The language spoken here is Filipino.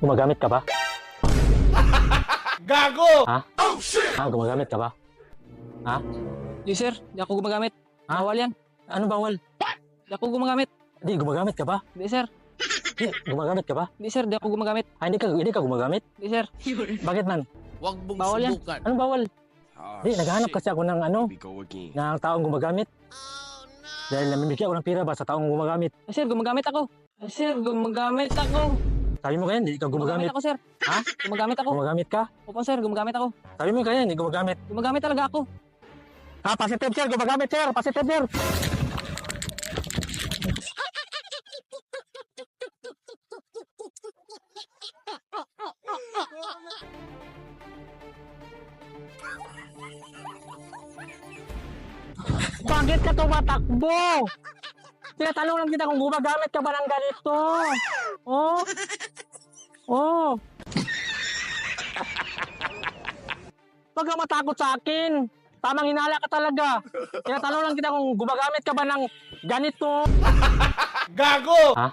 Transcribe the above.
Gumagamit ka ba? Gago! Ha? Gumagamit ka ba? Ha? Di sir, di ako gumagamit. Ha? Bawal yan. Ano bawal? Di ako gumagamit. Di, gumagamit ka ba? Di sir. Di, gumagamit ka ba? Di sir, di ako gumagamit. Hindi ka gumagamit? Di sir. Bakit man? Huwag mong Bawal yan. subukan. Anong bawal? Di, naghahanap kasi ako ng ano, We go again. ng taong gumagamit. Dahil namimigay ako ng pira ba sa taong gumagamit. Sir, gumagamit ako. Sir, gumagamit ako. Sabi mo kaya, hindi ka Gumagamit gumagamit. ako, sir. Ha? Gumagamit ako. Gumagamit ka? Opo, sir, gumagamit ako. Sabi mo kaya, hindi gumagamit. Gumagamit talaga ako. Ha, positive sir, gumagamit sir, positive sir. Bakit ka tumatakbo? Tinatanong lang kita kung gumagamit ka ba ng ganito. Oh. Oh. Huwag ka matakot sa akin. Tamang hinala ka talaga. Tinatanong lang kita kung gumagamit ka ba ng ganito. Gago! Ha?